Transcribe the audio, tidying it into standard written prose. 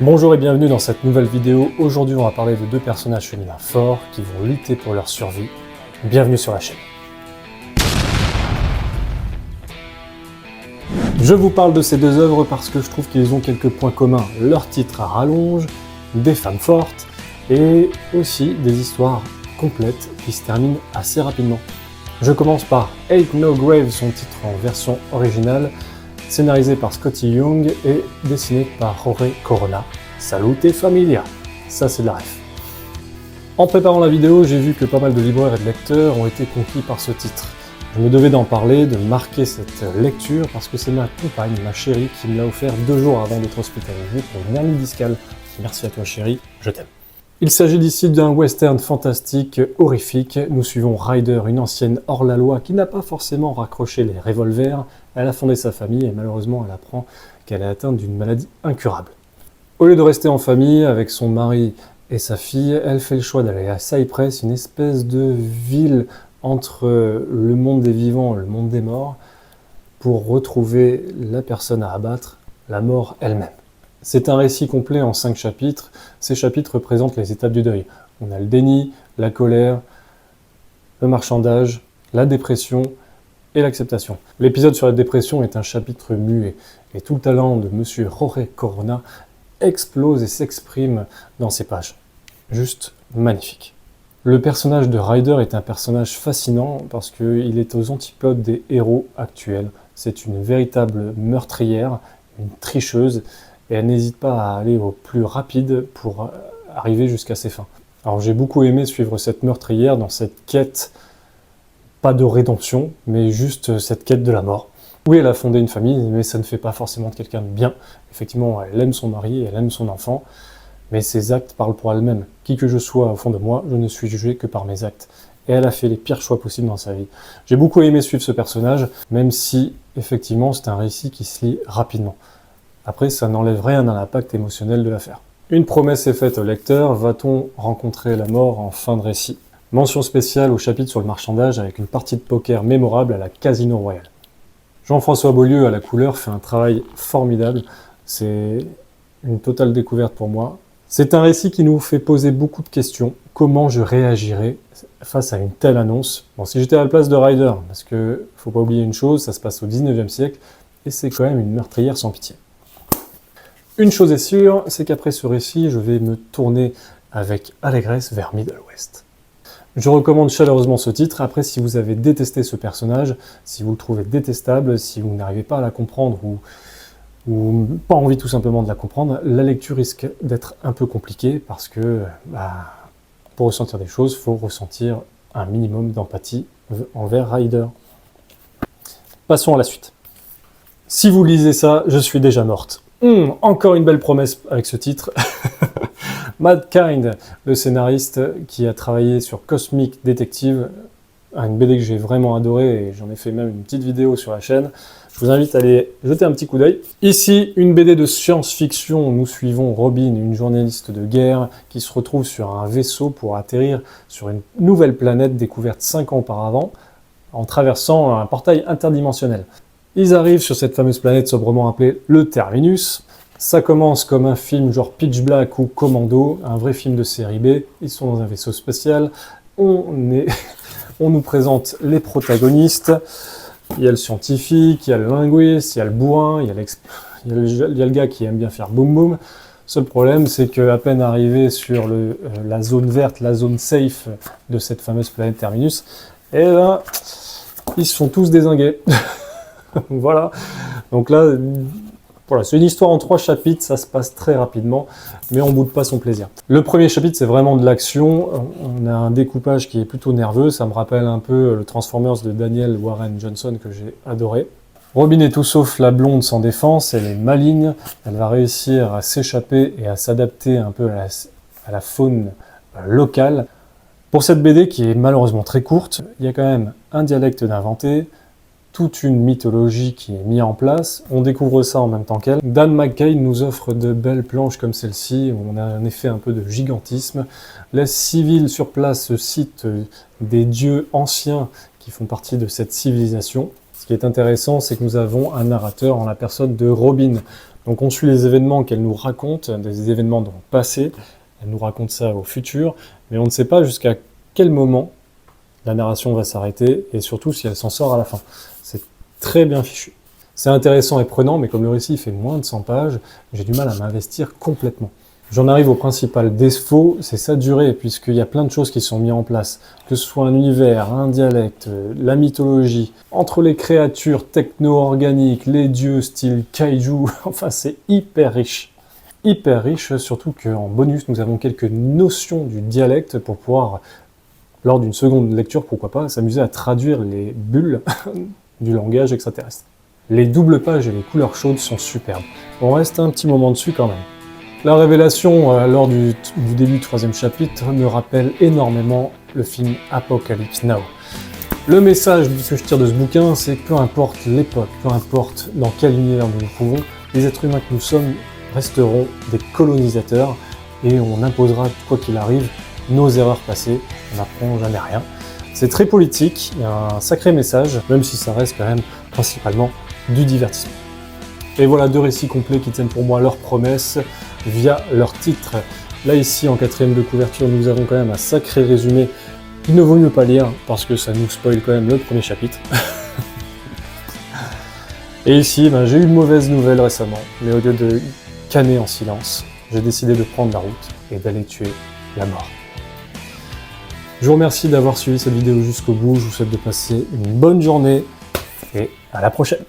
Bonjour et bienvenue dans cette nouvelle vidéo. Aujourd'hui, on va parler de deux personnages féminins forts qui vont lutter pour leur survie. Bienvenue sur la chaîne. Je vous parle de ces deux œuvres parce que je trouve qu'ils ont quelques points communs. Leur titre à rallonge, des femmes fortes et aussi des histoires complètes qui se terminent assez rapidement. Je commence par Ain't No Grave, son titre en version originale, scénarisé par Skottie Young et dessiné par Jorge Corona. Salute familia, ça c'est de la ref. En préparant la vidéo, j'ai vu que pas mal de libraires et de lecteurs ont été conquis par ce titre. Je me devais d'en parler, de marquer cette lecture, parce que c'est ma compagne, ma chérie, qui me l'a offert 2 jours avant d'être hospitalisée pour une hernie discale. Merci à toi chérie, je t'aime. Il s'agit ici d'un western fantastique horrifique. Nous suivons Ryder, une ancienne hors-la-loi qui n'a pas forcément raccroché les revolvers. Elle a fondé sa famille et malheureusement elle apprend qu'elle est atteinte d'une maladie incurable. Au lieu de rester en famille avec son mari et sa fille, elle fait le choix d'aller à Cypress, une espèce de ville entre le monde des vivants et le monde des morts, pour retrouver la personne à abattre, la mort elle-même. C'est un récit complet en 5 chapitres. Ces chapitres représentent les étapes du deuil. On a le déni, la colère, le marchandage, la dépression et l'acceptation. L'épisode sur la dépression est un chapitre muet, et tout le talent de Monsieur Jorge Corona explose et s'exprime dans ces pages. Juste magnifique. Le personnage de Ryder est un personnage fascinant parce qu'il est aux antipodes des héros actuels. C'est une véritable meurtrière, une tricheuse, et elle n'hésite pas à aller au plus rapide pour arriver jusqu'à ses fins. Alors j'ai beaucoup aimé suivre cette meurtrière dans cette quête, pas de rédemption, mais juste cette quête de la mort. Oui, elle a fondé une famille, mais ça ne fait pas forcément de quelqu'un de bien. Effectivement, elle aime son mari, elle aime son enfant, mais ses actes parlent pour elle-même. Qui que je sois au fond de moi, je ne suis jugé que par mes actes. Et elle a fait les pires choix possibles dans sa vie. J'ai beaucoup aimé suivre ce personnage, même si, effectivement, c'est un récit qui se lit rapidement. Après, ça n'enlève rien à l'impact émotionnel de l'affaire. Une promesse est faite au lecteur, va-t-on rencontrer la mort en fin de récit? Mention spéciale au chapitre sur le marchandage avec une partie de poker mémorable à la Casino Royale. Jean-François Beaulieu à la couleur fait un travail formidable, c'est une totale découverte pour moi. C'est un récit qui nous fait poser beaucoup de questions. Comment je réagirais face à une telle annonce? Bon, si j'étais à la place de Ryder, parce que faut pas oublier une chose, ça se passe au 19e siècle, et c'est quand même une meurtrière sans pitié. Une chose est sûre, c'est qu'après ce récit, je vais me tourner avec allégresse vers Middle West. Je recommande chaleureusement ce titre. Après, si vous avez détesté ce personnage, si vous le trouvez détestable, si vous n'arrivez pas à la comprendre ou pas envie tout simplement de la comprendre, la lecture risque d'être un peu compliquée parce que pour ressentir des choses, il faut ressentir un minimum d'empathie envers Ryder. Passons à la suite. Si vous lisez ça, je suis déjà morte. Encore une belle promesse avec ce titre. Matt Kindt, le scénariste qui a travaillé sur Cosmic Detective, une BD que j'ai vraiment adoré et j'en ai fait même une petite vidéo sur la chaîne. Je vous invite à aller jeter un petit coup d'œil. Ici, une BD de science-fiction. Nous suivons Robin, une journaliste de guerre qui se retrouve sur un vaisseau pour atterrir sur une nouvelle planète découverte 5 ans auparavant en traversant un portail interdimensionnel. Ils arrivent sur cette fameuse planète sobrement appelée le Terminus. Ça commence comme un film genre Pitch Black ou Commando, un vrai film de série B. Ils sont dans un vaisseau spatial. On nous présente les protagonistes. Il y a le scientifique, il y a le linguiste, il y a le bourrin, il y a le gars qui aime bien faire boum boum. Seul problème, c'est qu'à peine arrivé sur la zone verte, la zone safe de cette fameuse planète Terminus, et là, ils se font tous dézinguer. Voilà. Donc là, voilà, c'est une histoire en 3 chapitres, ça se passe très rapidement, mais on ne boude pas son plaisir. Le premier chapitre, c'est vraiment de l'action. On a un découpage qui est plutôt nerveux, ça me rappelle un peu le Transformers de Daniel Warren Johnson que j'ai adoré. Robin est tout sauf la blonde sans défense, elle est maligne, elle va réussir à s'échapper et à s'adapter un peu à la faune locale. Pour cette BD qui est malheureusement très courte, il y a quand même un dialecte d'inventé, toute une mythologie qui est mise en place. On découvre ça en même temps qu'elle. Dan McCain nous offre de belles planches comme celle-ci, où on a un effet un peu de gigantisme. Les civils sur place citent des dieux anciens qui font partie de cette civilisation. Ce qui est intéressant, c'est que nous avons un narrateur en la personne de Robin. Donc on suit les événements qu'elle nous raconte, des événements dans le passé, elle nous raconte ça au futur, mais on ne sait pas jusqu'à quel moment la narration va s'arrêter, et surtout si elle s'en sort à la fin. C'est très bien fichu. C'est intéressant et prenant, mais comme le récit fait moins de 100 pages, j'ai du mal à m'investir complètement. J'en arrive au principal défaut, c'est sa durée, puisqu'il y a plein de choses qui sont mises en place, que ce soit un univers, un dialecte, la mythologie, entre les créatures techno-organiques, les dieux style kaiju, enfin c'est hyper riche. Hyper riche, surtout qu'en bonus, nous avons quelques notions du dialecte pour pouvoir, lors d'une seconde lecture, pourquoi pas, s'amuser à traduire les bulles du langage extraterrestre. Les doubles pages et les couleurs chaudes sont superbes. On reste un petit moment dessus quand même. La révélation lors du début du 3e chapitre me rappelle énormément le film Apocalypse Now. Le message que je tire de ce bouquin, c'est que peu importe l'époque, peu importe dans quel univers nous nous trouvons, les êtres humains que nous sommes resteront des colonisateurs et on imposera, quoi qu'il arrive, nos erreurs passées, on n'apprend jamais rien. C'est très politique, il y a un sacré message, même si ça reste quand même principalement du divertissement. Et voilà 2 récits complets qui tiennent pour moi leurs promesses via leur titre. Là ici en 4e de couverture nous avons quand même un sacré résumé. Il ne vaut mieux pas lire parce que ça nous spoil quand même le 1er chapitre. Et ici j'ai eu une mauvaise nouvelle récemment, mais au lieu de canner en silence, j'ai décidé de prendre la route et d'aller tuer la mort. Je vous remercie d'avoir suivi cette vidéo jusqu'au bout, je vous souhaite de passer une bonne journée et à la prochaine.